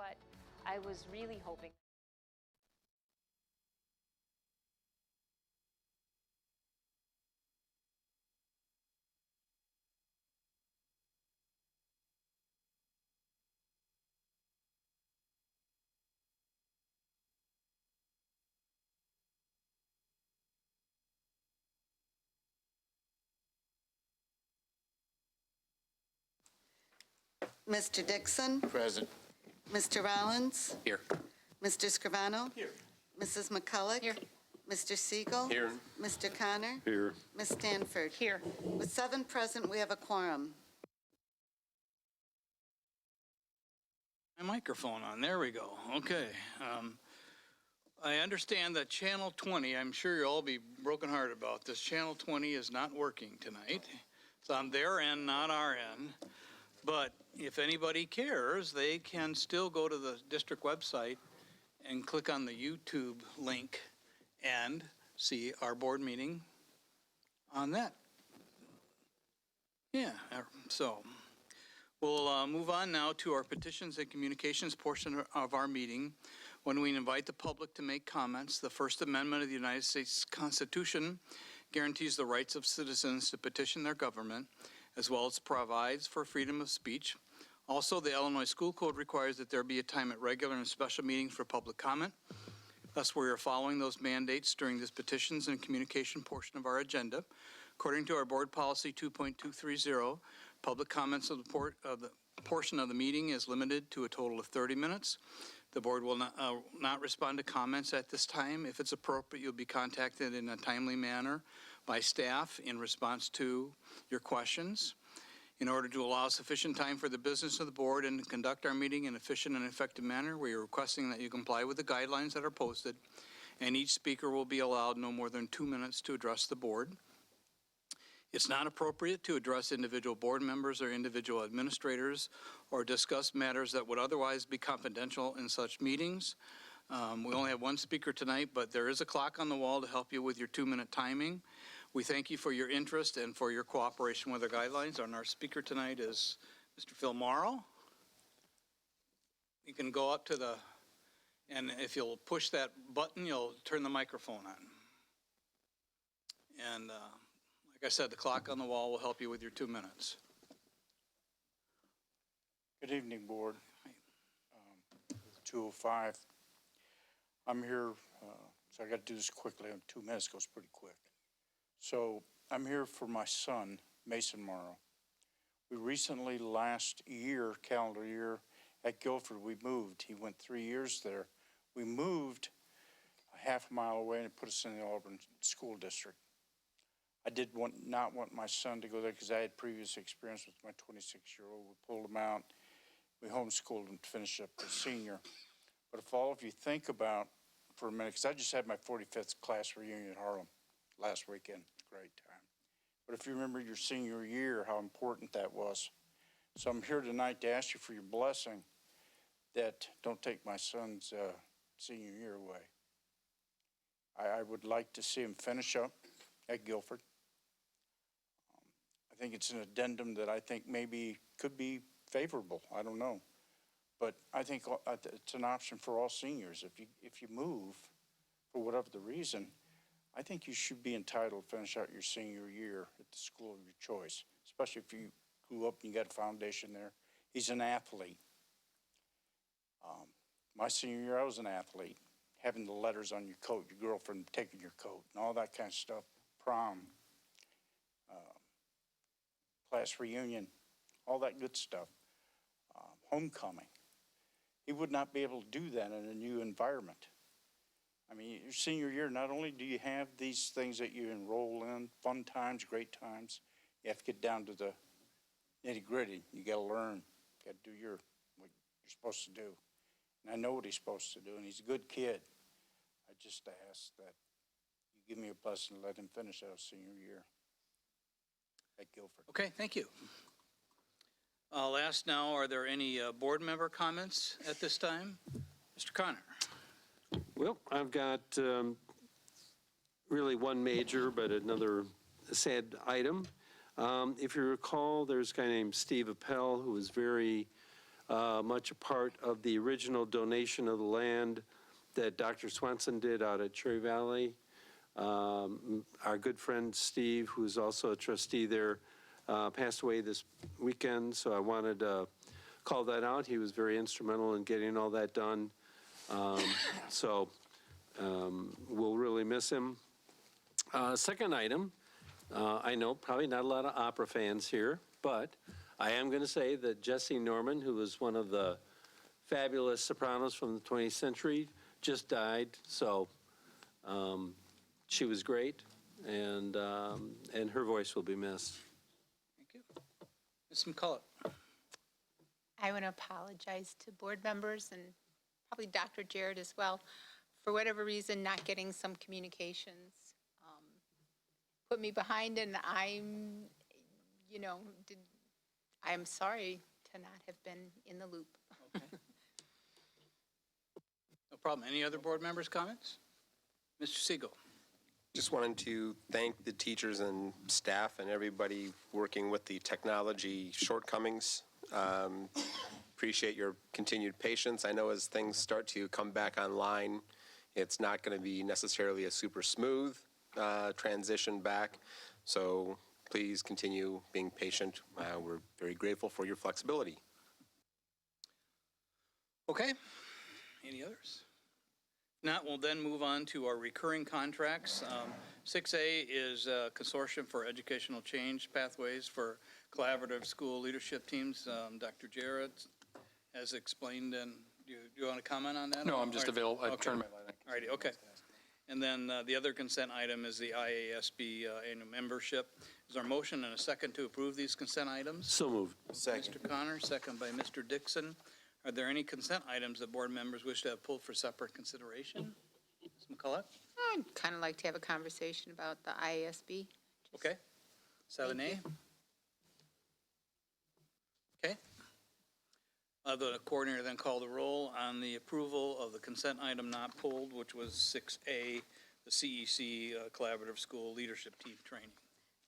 but I was really hoping. Mr. Dixon? Present. Mr. Rollins? Here. Mr. Scrivano? Here. Mrs. McCulloch? Here. Mr. Siegel? Here. Mr. Connor? Here. Ms. Stanford? Here. With 7 present, we have a quorum. My microphone on, there we go. Okay. I understand that Channel 20, I'm sure you'll all be brokenhearted about this, Channel 20 is not working tonight. It's on their end, not our end. But if anybody cares, they can still go to the district website and click on the YouTube link and see our board meeting on that. Yeah, so we'll move on now to our petitions and communications portion of our meeting, when we invite the public to make comments. The First Amendment of the United States Constitution guarantees the rights of citizens to petition their government, as well as provides for freedom of speech. Also, the Illinois School Code requires that there be a time at regular and special meetings for public comment. Thus, we are following those mandates during this petitions and communication portion of our agenda. According to our board policy 2.230, public comments of the portion of the meeting is limited to a total of 30 minutes. The board will not respond to comments at this time. If it's appropriate, you'll be contacted in a timely manner by staff in response to your questions. In order to allow sufficient time for the business of the board and to conduct our meeting in an efficient and effective manner, we are requesting that you comply with the guidelines that are posted, and each speaker will be allowed no more than 2 minutes to address the board. It's not appropriate to address individual board members or individual administrators or discuss matters that would otherwise be confidential in such meetings. We only have one speaker tonight, but there is a clock on the wall to help you with your 2-minute timing. We thank you for your interest and for your cooperation with the guidelines. And our speaker tonight is Mr. Phil Morrow. You can go up to the, and if you'll push that button, you'll turn the microphone on. And like I said, the clock on the wall will help you with your 2 minutes. Good evening, Board. 2:05. I'm here, so I got to do this quickly. 2 minutes goes pretty quick. So I'm here for my son, Mason Morrow. We recently, last year, calendar year, at Guilford, we moved. He went 3 years there. We moved a half a mile away and it put us in the Auburn School District. I did not want my son to go there because I had previous experience with my 26-year-old. We pulled him out. We homeschooled him to finish up as senior. But if all of you think about for a minute, because I just had my 45th class reunion at Harlem last weekend. Great time. But if you remember your senior year, how important that was. So I'm here tonight to ask you for your blessing that don't take my son's senior year away. I would like to see him finish up at Guilford. I think it's an addendum that I think maybe could be favorable. I don't know. But I think it's an option for all seniors. If you move, for whatever the reason, I think you should be entitled to finish out your senior year at the school of your choice, especially if you grew up and you got a foundation there. He's an athlete. My senior year, I was an athlete. Having the letters on your coat, your girlfriend taking your coat, and all that kind of stuff, prom, class reunion, all that good stuff, homecoming. He would not be able to do that in a new environment. I mean, your senior year, not only do you have these things that you enroll in, fun times, great times, you have to get down to the nitty gritty. You got to learn, you got to do what you're supposed to do. And I know what he's supposed to do, and he's a good kid. I just ask that you give me a blessing to let him finish out senior year at Guilford. Okay, thank you. I'll ask now, are there any board member comments at this time? Mr. Connor. Well, I've got really one major, but another sad item. If you recall, there's a guy named Steve Appel who was very much a part of the original donation of the land that Dr. Swenson did out at Cherry Valley. Our good friend Steve, who's also a trustee there, passed away this weekend, so I wanted to call that out. He was very instrumental in getting all that done. We'll really miss him. Second item, I know probably not a lot of opera fans here, but I am going to say that Jessie Norman, who was one of the fabulous sopranos from the 20th century, just died. So she was great, and her voice will be missed. Thank you. Ms. McCullough. I want to apologize to board members and probably Dr. Jarrett as well. For whatever reason, not getting some communications put me behind, and I'm sorry to not have been in the loop. Okay. No problem. Any other board members' comments? Mr. Siegel. Just wanted to thank the teachers and staff and everybody working with the technology shortcomings. Appreciate your continued patience. I know as things start to come back online, it's not going to be necessarily a super smooth transition back. So please continue being patient. We're very grateful for your flexibility. Okay. Any others? Not, we'll then move on to our recurring contracts. 6A is a Consortium for Educational Change Pathways for Collaborative School Leadership Teams. Dr. Jarrett has explained, and do you want to comment on that? No, I'm just available. I Okay. turned my light on. All righty, okay. And then the other consent item is the IASB annual membership. Is there a motion and a second to approve these consent items? So moved. Mr. Connor, second by Mr. Dixon. Are there any consent items that board members wish to have pulled for separate consideration? Ms. McCullough? I'd kind of like to have a conversation about the IASB. Okay. 7A? Okay. The coordinator then called the roll on the approval of the consent item not pulled, which was 6A, the CEC Collaborative School Leadership Team Training.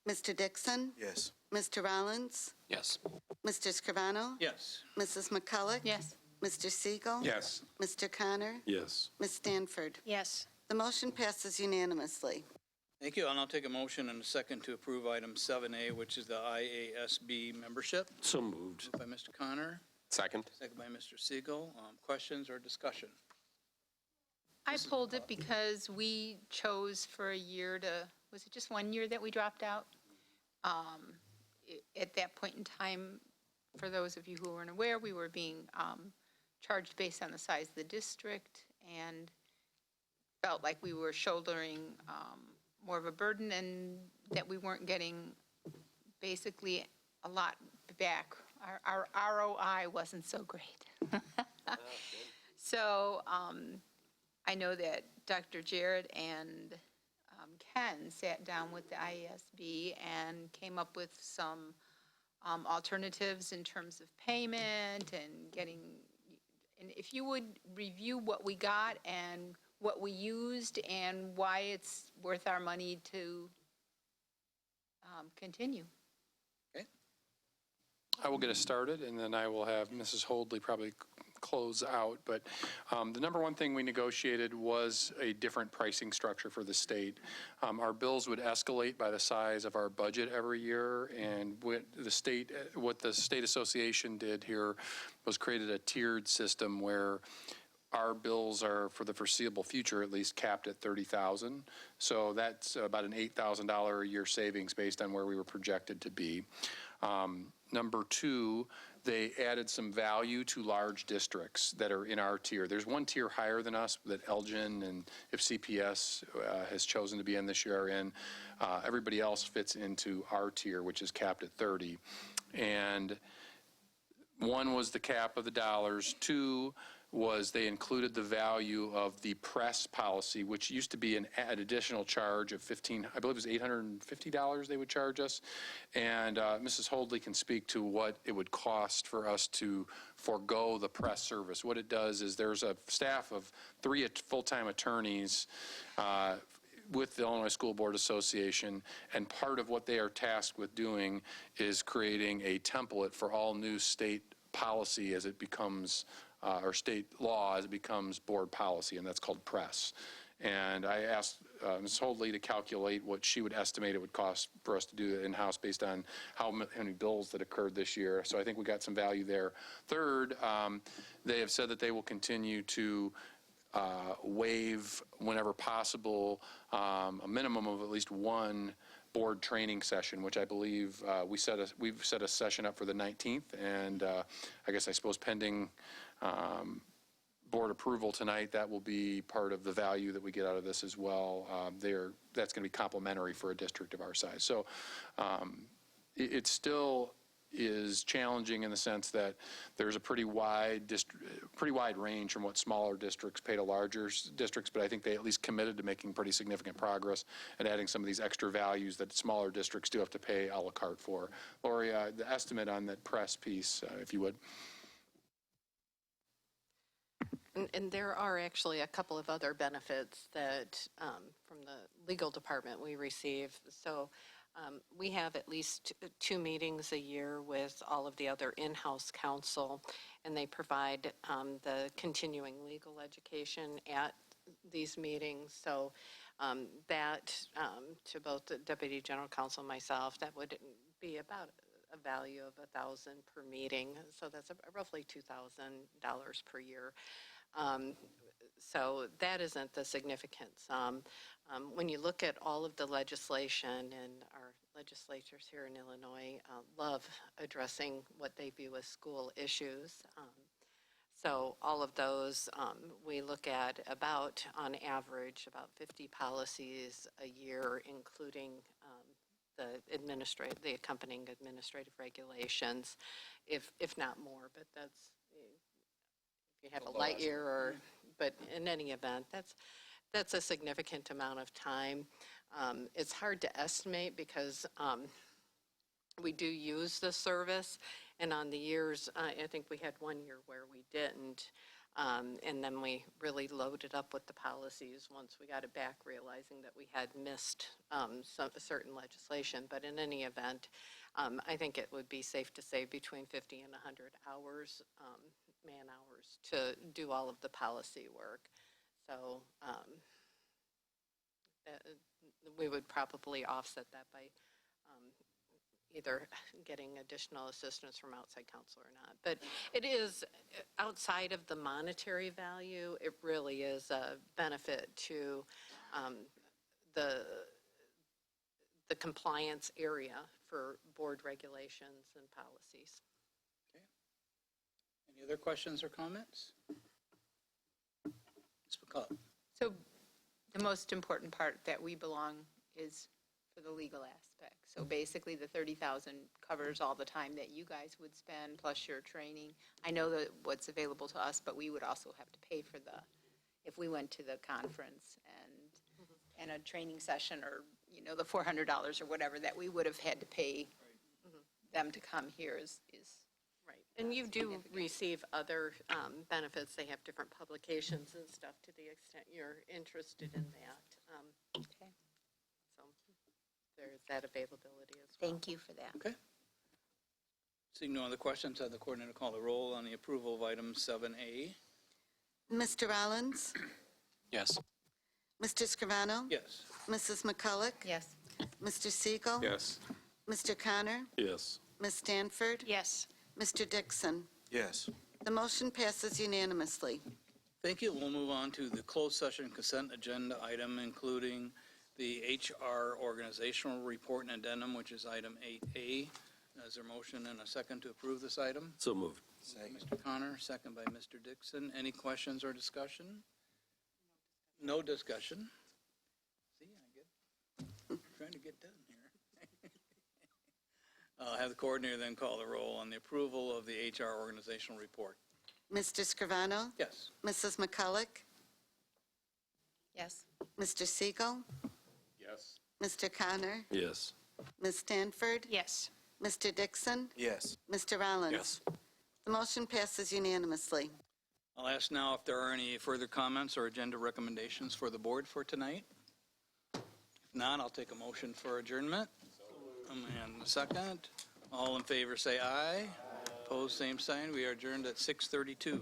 Mr. Dixon? Yes. Mr. Rollins? Yes. Mr. Scrivano? Yes. Mrs. McCullough? Yes. Mr. Siegel? Yes. Mr. Connor? Yes. Ms. Stanford? Yes. The motion passes unanimously. Thank you. I'll now take a motion and a second to approve item 7A, which is the IASB membership. So moved. Moved by Mr. Connor, Second. second by Mr. Siegel. Questions or discussion? I pulled it because we chose for a year to, was it just 1 year that we dropped out? At that point in time, for those of you who weren't aware, we were being charged based on the size of the district and felt like we were shouldering more of a burden and that we weren't getting basically a lot back. Our ROI wasn't so great. So I know that Dr. Jarrett and Ken sat down with the IASB and came up with some alternatives in terms of payment and getting, and if you would review what we got and what we used and why it's worth our money to continue. Okay. I will get us started, and then I will have Mrs. Holdley probably close out. But the number one thing we negotiated was a different pricing structure for the state. Our bills would escalate by the size of our budget every year, and what the state association did here was created a tiered system where our bills are, for the foreseeable future at least, capped at $30,000. So that's about an $8,000 a year savings based on where we were projected to be. Number two, they added some value to large districts that are in our tier. There's one tier higher than us that Elgin and if CPS has chosen to be in this year are in. Everybody else fits into our tier, which is capped at 30. And one was the cap of the dollars. Two was they included the value of the press policy, which used to be an additional charge of I believe it was $850 they would charge us. And Mrs. Holdley can speak to what it would cost for us to forego the press service. What it does is there's a staff of 3 full-time attorneys with the Illinois School Board Association, and part of what they are tasked with doing is creating a template for all new state policy as it becomes, or state law as it becomes board policy, and that's called press. And I asked Ms. Holdley to calculate what she would estimate it would cost for us to do it in-house based on how many bills that occurred this year. So I think we got some value there. Third, they have said that they will continue to waive, whenever possible, a minimum of at least one board training session, which I believe we've set a session up for the 19th, and I suppose pending board approval tonight, that will be part of the value that we get out of this as well. That's going to be complementary for a district of our size. So it still is challenging in the sense that there's a pretty wide range from what smaller districts pay to larger districts, but I think they at least committed to making pretty significant progress and adding some of these extra values that smaller districts do have to pay a la carte for. Lori, the estimate on that press piece, if you would. And there are actually a couple of other benefits that from the legal department we receive. So we have at least 2 meetings a year with all of the other in-house counsel, and they provide the continuing legal education at these meetings. So that, to both the Deputy General Counsel and myself, that would be about a value of $1,000 per meeting. So that's roughly $2,000 per year. So that isn't the significant sum. When you look at all of the legislation, and our legislators here in Illinois love addressing what they view as school issues. So all of those, we look at about, on average, about 50 policies a year, including the accompanying administrative regulations, if not more, but that's, you have a light year, but in any event, that's a significant amount of time. It's hard to estimate because we do use the service, and on the years, I think we had 1 year where we didn't, and then we really loaded up with the policies once we got it back, realizing that we had missed certain legislation. But in any event, I think it would be safe to say between 50 and 100 hours, man hours, to do all of the policy work. So we would probably offset that by either getting additional assistance from outside counsel or not. But it is, outside of the monetary value, it really is a benefit to the compliance area for board regulations and policies. Any other questions or comments? Ms. McCullough. So the most important part that we belong is for the legal aspect. So basically the $30,000 covers all the time that you guys would spend plus your training. I know that what's available to us, but we would also have to pay for if we went to the conference and a training session, or the $400 or whatever that we would have had to pay them to come here is Right. And you do receive other benefits. They have different publications and stuff to the extent you're interested in that. okay. So there's that availability as well. Thank you for that. Okay. Seeing no other questions, I have the coordinator call the roll on the approval of item 7A. Mr. Rollins? Yes. Mr. Scrivano? Yes. Mrs. McCulloch? Yes. Mr. Siegel? Yes. Mr. Connor? Yes. Ms. Stanford? Yes. Mr. Dixon? Yes. The motion passes unanimously. Thank you. We'll move on to the closed session consent agenda item, including the HR organizational report and addendum, which is item 8A. Is there a motion and a second to approve this item? So moved. Mr. Connor, second by Mr. Dixon. Any questions or discussion? No discussion. See, I'm trying to get done here. I'll have the coordinator then call the roll on the approval of the HR organizational report. Mr. Scrivano? Yes. Mrs. McCulloch? Yes. Mr. Siegel? Yes. Mr. Connor? Yes. Ms. Stanford? Yes. Mr. Dixon? Yes. Mr. Rollins? Yes. The motion passes unanimously. I'll ask now if there are any further comments or agenda recommendations for the board for tonight. If not, I'll take a motion for adjournment. And a second. All in favor say aye. Opposed, same sign. We are adjourned at 6:32.